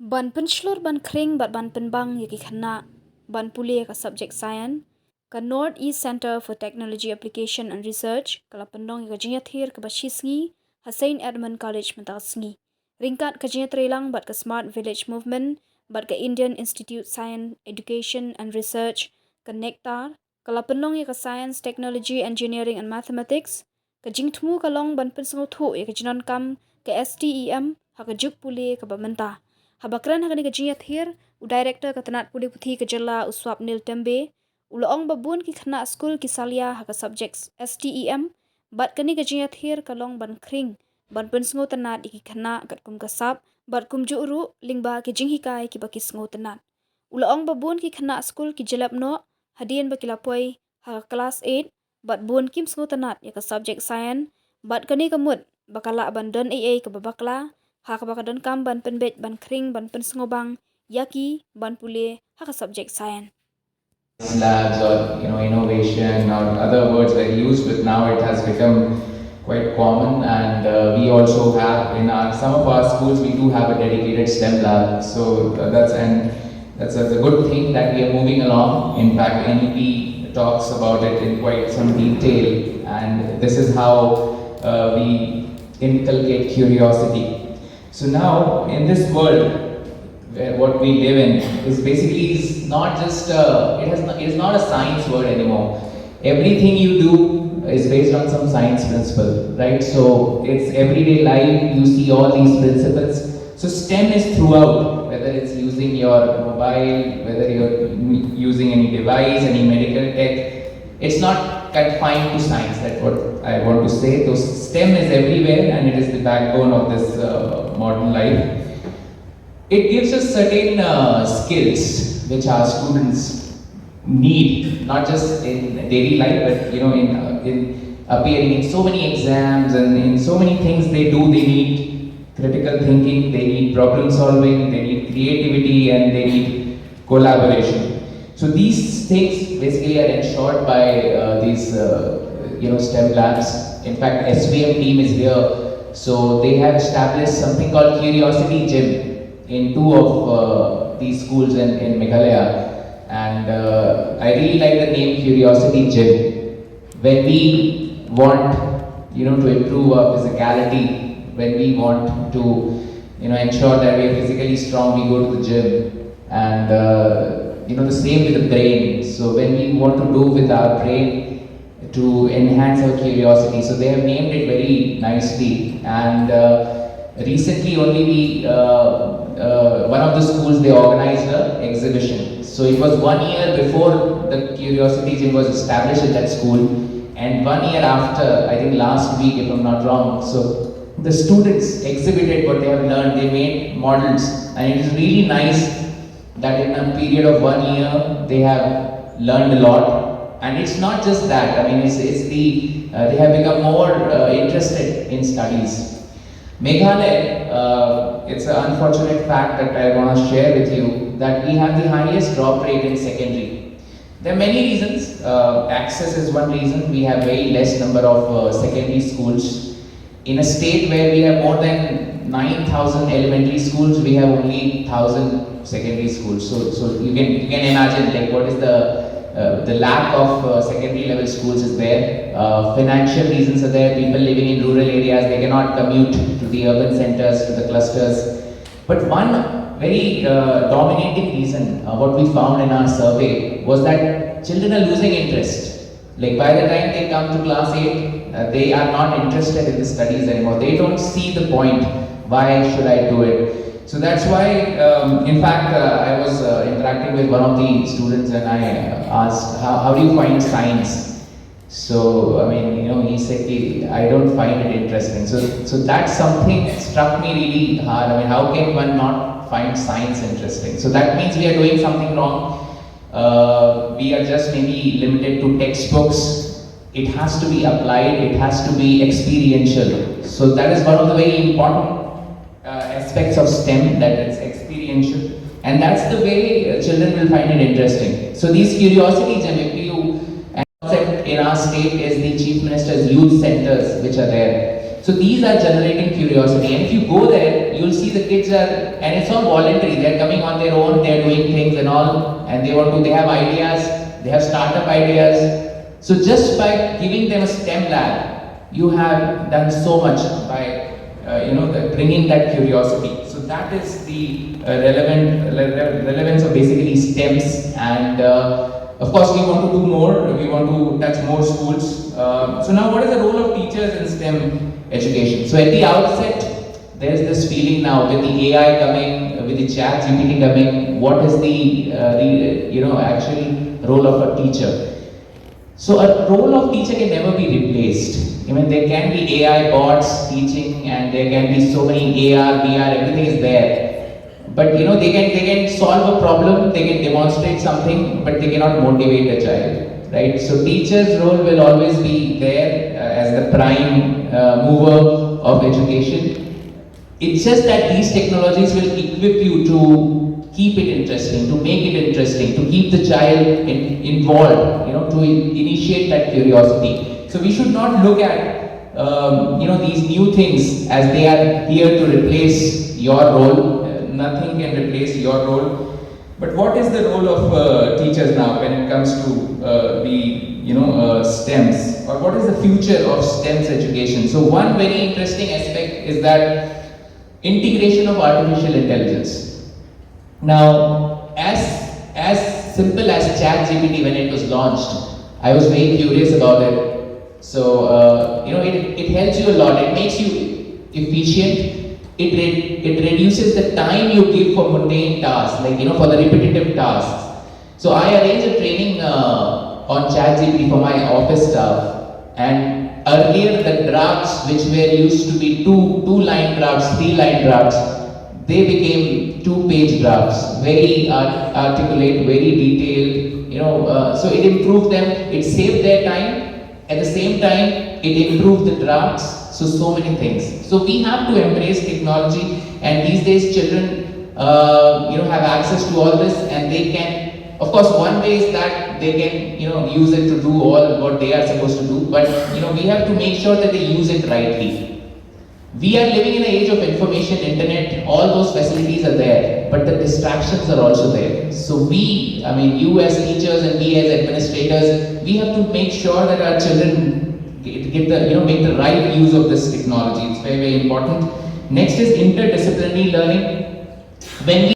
Ban penslor ban Khring bat ban penbang yaki Khynnah ban pule ka subject Saian ka North East Center for Technology Application and Research kala pendong ka jinyathir ka bashisngi Saian Edmund College mentasngi ringkat ka jinyatrelang bat ka Smart Village Movement bat ka Indian Institute Science Education and Research ka Nectar kala pendong ka Science Technology Engineering and Mathematics ka jingthmu ka long ban pensngo thu ka jinon kam ka STEM ha ka juk pule ka bamenta habakran hakani ka jiyathir u director ka tanat puli puthi ka jalla uswap nil tembe ulaong babun ki Khynnah Skul ki salia ha ka subjects STEM bat kani ka jiyathir ka long ban Khring ban pensngo tanat ki Khynnah kat kum kasap bat kum juru lingba ki jinghikai ki bakis ngo tanat ulaong babun ki Khynnah Skul ki jalap no hadien bakilapoi ha ka class 8 bat bun kim sngo tanat ya ka subject Saian bat kani ka mut bakala ban don AA ka babakla ha ka bakadon kam ban penbet ban Khring ban pensngobang yaki ban pule ha ka subject Saian labs or innovation or other words were used, but now it has become quite common. And we also have in some of our schools we do have a dedicated STEM lab. So that's a good thing that we are moving along. In fact, NEP talks about it in quite some detail, and this is how we inculcate curiosity. So now in this world, what we live in is basically is not just it is not a science word anymore. Everything you do is based on some science principle, right? So it's everyday life, you see all these principles. So STEM is throughout, whether it's using your mobile, whether you're using any device, any medical tech. It's not confined to science. That's what I want to say. So STEM is everywhere, and it is the backbone of this modern life. It gives us certain skills which our students need, not just in daily life, but in appearing in so many exams and in so many things they do. They need critical thinking, they need problem solving, they need creativity, and they need collaboration. So these things basically are ensured by these STEM labs. In fact, SVM team is here, so they have established something called Curiosity Gym in two of these schools in Meghalaya, and I really like the name Curiosity Gym. When we want to improve our physicality, when we want to ensure that we are physically strong, we go to the gym. And the same with the brain. So when we want to do with our brain to enhance our curiosity, so they have named it very nicely. And recently only we one of the schools, they organized an exhibition. So it was 1 year before the Curiosity Gym was established at that school, and 1 year after, I think last week if I'm not wrong. So the students exhibited what they have learned. They made models, and it is really nice that in a period of 1 year they have learned a lot. And it's not just that. I mean, they have become more interested in studies. Meghalaya, it's an unfortunate fact that I want to share with you, that we have the highest drop rate in secondary. There are many reasons. Access is one reason. We have very less number of secondary schools. In a state where we have more than 9,000 elementary schools, we have only 1,000 secondary schools. So you can imagine like what is the lack of secondary level schools is there. Financial reasons are there. People living in rural areas, they cannot commute to the urban centers, to the clusters. But one very dominating reason, what we found in our survey, was that children are losing interest. Like by the time they come to class 8, they are not interested in the studies anymore. They don't see the point. Why should I do it? So that's why, in fact, I was interacting with one of the students, and I asked, how do you find science? So, I mean, he said, I don't find it interesting. So that's something struck me really hard. I mean, how can one not find science interesting? So that means we are doing something wrong. We are just maybe limited to textbooks. It has to be applied, it has to be experiential. So that is one of the very important aspects of STEM, that it's experiential. And that's the way children will find it interesting. So these curiosities, and if you, and concept in our state is the Chief Minister's youth centers which are there. So these are generating curiosity, and if you go there, you'll see the kids are, and it's all voluntary. They're coming on their own. They're doing things and all, and they have ideas. They have startup ideas. So just by giving them a STEM lab, you have done so much by bringing that curiosity. So that is the relevance of basically STEMs, and of course we want to do more. We want to touch more schools. So now, what is the role of teachers in STEM education? So at the outset, there is this feeling now with the AI coming, with the chat GPT coming. What is the actual role of a teacher? So a role of teacher can never be replaced. I mean, there can be AI bots teaching, and there can be so many AR, VR, everything is there. But they can solve a problem, they can demonstrate something, but they cannot motivate a child, right? So teacher's role will always be there as the prime mover of education. It's just that these technologies will equip you to keep it interesting, to make it interesting, to keep the child involved, to initiate that curiosity. So we should not look at these new things as they are here to replace your role. Nothing can replace your role. But what is the role of teachers now when it comes to the STEMs, or what is the future of STEMs education? So one very interesting aspect is that integration of artificial intelligence. Now, as simple as ChatGPT when it was launched, I was very curious about it. So it helps you a lot. It makes you efficient. It reduces the time you give for mundane tasks, like for the repetitive tasks. So I arranged a training on ChatGPT for my office staff, and earlier the drafts which were used to be two-line drafts, three-line drafts, they became two-page drafts, very articulate, very detailed. So it improved them. It saved their time. At the same time, it improved the drafts. So many things. So we have to embrace technology, and these days children, have access to all this, and they can. Of course, one way is that they can, use it to do all what they are supposed to do. But we have to make sure that they use it rightly. We are living in an age of information, internet. All those facilities are there, but the distractions are also there. So you as teachers and we as administrators, we have to make sure that our children make the right use of this technology. It's very, very important. Next is interdisciplinary learning. When we